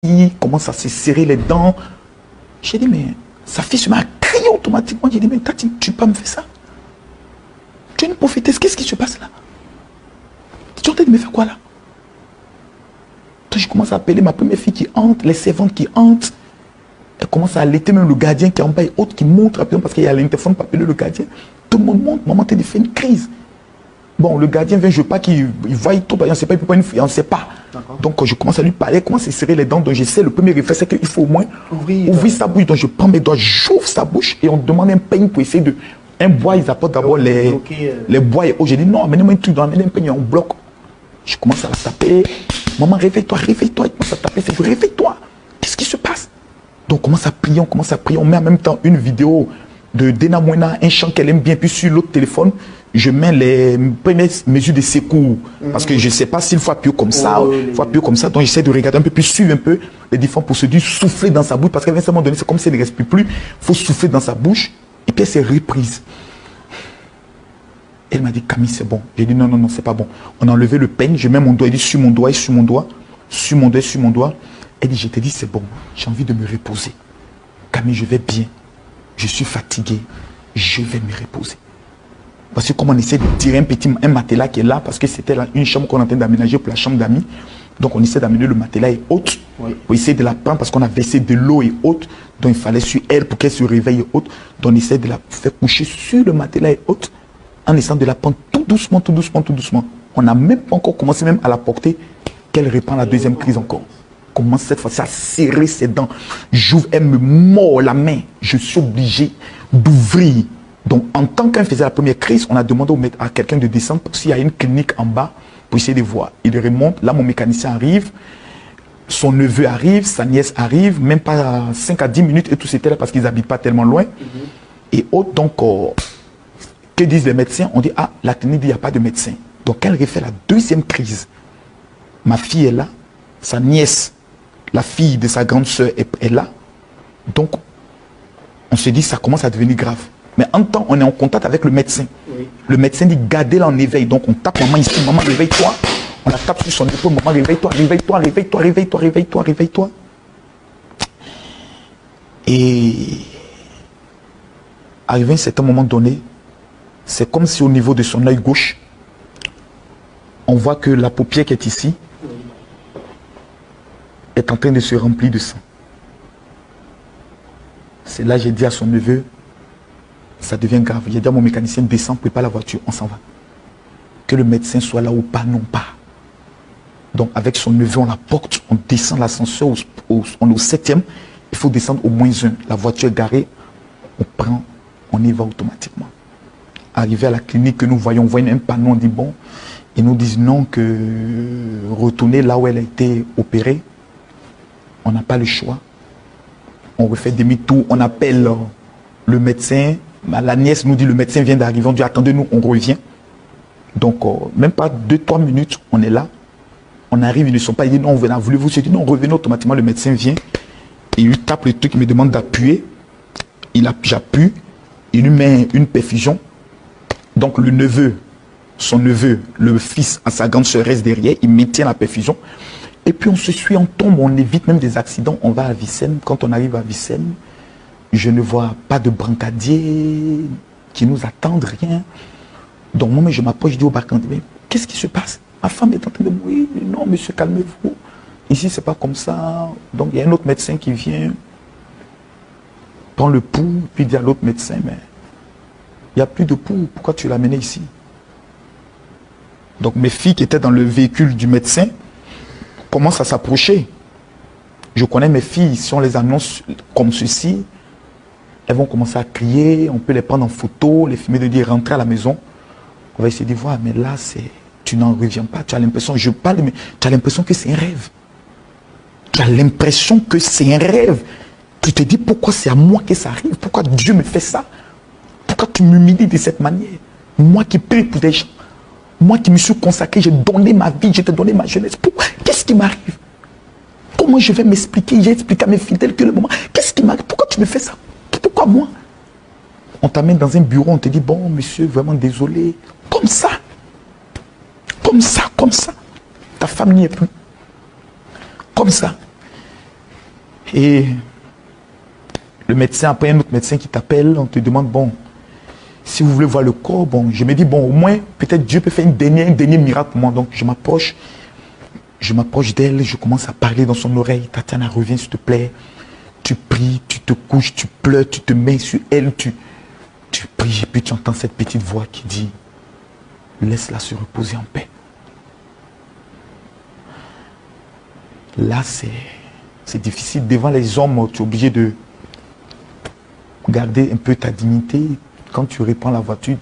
il commence à se serrer les dents. J'ai dit, mais sa fille se met à crier automatiquement. J'ai dit, mais Tati, tu peux pas me faire ça? Tu es une prophétesse, qu'est-ce qui se passe là? Tu es en train de me faire quoi là? Je commence à appeler ma première fille qui hante, les servantes qui hantent. Elle commence à allaiter même le gardien qui est en bas et autres qui montent rapidement parce qu'il y a l'interphone pour appeler le gardien. Tout le monde monte, maman t'a fait une crise. Bon, le gardien vient, je ne veux pas qu'il voie tout, on ne sait pas, il peut pas une fille, on ne sait pas. Donc je commence à lui parler, comment c'est serrer les dents. Donc j'essaie, le premier réflexe, c'est qu'il faut au moins ouvrir sa bouche. Donc je prends mes doigts, j'ouvre sa bouche et on demande un peigne pour essayer de. Un bois, ils apportent d'abord les bois et j'ai dit non, amenez-moi un truc, amenez un peigne, on bloque. Je commence à la taper. Maman, réveille-toi, réveille-toi. Il commence à taper, c'est réveille-toi. Qu'est-ce qui se passe? Donc on commence à prier, on met en même temps une vidéo de Dena Moena, un chant qu'elle aime bien, puis sur l'autre téléphone, je mets les premières mesures de secours. Parce que je ne sais pas s'il faut appuyer comme ça, il faut appuyer comme ça. Donc j'essaie de regarder un peu, puis suivre un peu les différentes procédures, souffler dans sa bouche, parce qu'à un moment donné, c'est comme si elle ne respire plus. Il faut souffler dans sa bouche, et puis elle s'est reprise. Elle m'a dit, Camille, c'est bon. J'ai dit, non, non, non, c'est pas bon. On a enlevé le peigne, je mets mon doigt, elle dit, sur mon doigt, et sur mon doigt, sur mon doigt, sur mon doigt. Elle dit, je t'ai dit, c'est bon, j'ai envie de me reposer. Camille, je vais bien. Je suis fatigué. Je vais me reposer. Parce que comme on essaie de tirer un matelas qui est là, parce que c'était une chambre qu'on est en train d'aménager pour la chambre d'amis. Donc on essaie d'amener le matelas et autres. Oui. Pour essayer de la prendre parce qu'on a versé de l'eau et autres. Donc il fallait sur elle pour qu'elle se réveille et autres. Donc on essaie de la faire coucher sur le matelas et autres. En essayant de la prendre tout doucement, tout doucement, tout doucement. On n'a même pas encore commencé même à la porter qu'elle répand la deuxième crise encore. Commence cette fois-ci à serrer ses dents. J'ouvre, elle me mord la main. Je suis obligé d'ouvrir. Donc, en tant qu'elle faisait la première crise, on a demandé à quelqu'un de descendre s'il y a une clinique en bas pour essayer de voir. Il remonte. Là, mon mécanicien arrive. Son neveu arrive. Sa nièce arrive. Même pas 5 à 10 minutes et tout c'était là parce qu'ils n'habitent pas tellement loin. Et autres, donc, que disent les médecins? On dit, ah, la clinique dit, il n'y a pas de médecin. Donc, elle refait la deuxième crise. Ma fille est là. Sa nièce, la fille de sa grande soeur est là. Donc, on se dit, ça commence à devenir grave. Mais en temps, on est en contact avec le médecin. Oui. Le médecin dit, gardez-la en éveil. Donc, on tape maman ici, maman, réveille-toi. On la tape sur son épaule, maman, réveille-toi, réveille-toi, réveille-toi, réveille-toi, réveille-toi, réveille-toi. Et, arrivé à un certain moment donné, c'est comme si au niveau de son œil gauche, on voit que la paupière qui est ici, est en train de se remplir de sang. C'est là que j'ai dit à son neveu, ça devient grave. J'ai dit à mon mécanicien, descends, prépare la voiture, on s'en va. Que le médecin soit là ou pas, non pas. Donc avec son neveu, on la porte, on descend l'ascenseur, on est au 7e, il faut descendre au moins 1. La voiture est garée, on prend, on y va automatiquement. Arrivé à la clinique que nous voyons, on voit un panneau, on dit bon, ils nous disent non, que retourner là où elle a été opérée, on n'a pas le choix. On refait demi-tour, on appelle le médecin. La nièce nous dit, le médecin vient d'arriver. On dit, attendez-nous, on revient. Donc, même pas 2-3 minutes, on est là. On arrive, ils ne sont pas, ils disent, non, on a voulu vous. Je dis, non, revenez automatiquement. Le médecin vient. Il lui tape le truc, il me demande d'appuyer. J'appuie. Il lui met une perfusion. Donc, le neveu, son neveu, le fils à sa grande sœur reste derrière. Il maintient la perfusion. Et puis on se suit, on tombe, on évite même des accidents. On va à Vicenne. Quand on arrive à Vicenne, je ne vois pas de brancadier qui nous attendent, rien. Donc moi, je m'approche, je dis au brancadier, mais qu'est-ce qui se passe? Ma femme est en train de mourir. Non, monsieur, calmez-vous. Ici, c'est pas comme ça. Donc il y a un autre médecin qui vient, prend le pouls, puis dit à l'autre médecin, mais il n'y a plus de pouls, pourquoi tu l'as amené ici? Donc mes filles qui étaient dans le véhicule du médecin, commence à s'approcher. Je connais mes filles, si on les annonce comme ceci, elles vont commencer à crier, on peut les prendre en photo, les filmer, de dire rentrer à la maison. On va essayer de voir, mais là, tu n'en reviens pas, tu as l'impression, je parle, mais tu as l'impression que c'est un rêve. Tu as l'impression que c'est un rêve. Tu te dis, pourquoi c'est à moi que ça arrive? Pourquoi Dieu me fait ça? Pourquoi tu m'humilies de cette manière? Moi qui prie pour des gens. Moi qui me suis consacré, j'ai donné ma vie, j'ai donné ma jeunesse. Qu'est-ce qui m'arrive? Comment je vais m'expliquer? J'ai expliqué à mes fidèles que le moment. Qu'est-ce qui m'arrive? Pourquoi tu me fais ça? Pourquoi moi? On t'amène dans un bureau, on te dit, bon, monsieur, vraiment désolé. Comme ça. Comme ça, comme ça. Ta femme n'y est plus. Comme ça. Et le médecin, après un autre médecin qui t'appelle, on te demande, bon, si vous voulez voir le corps, bon, je me dis, bon, au moins, peut-être Dieu peut faire un dernier miracle pour moi. Donc, je m'approche d'elle, je commence à parler dans son oreille. Tatiana, reviens, s'il te plaît. Tu pries, tu te couches, tu pleures, tu te mets sur elle, tu pries, et puis tu entends cette petite voix qui dit, laisse-la se reposer en paix. Là, c'est difficile. Devant les hommes, tu es obligé de garder un peu ta dignité. Quand tu reprends la voiture,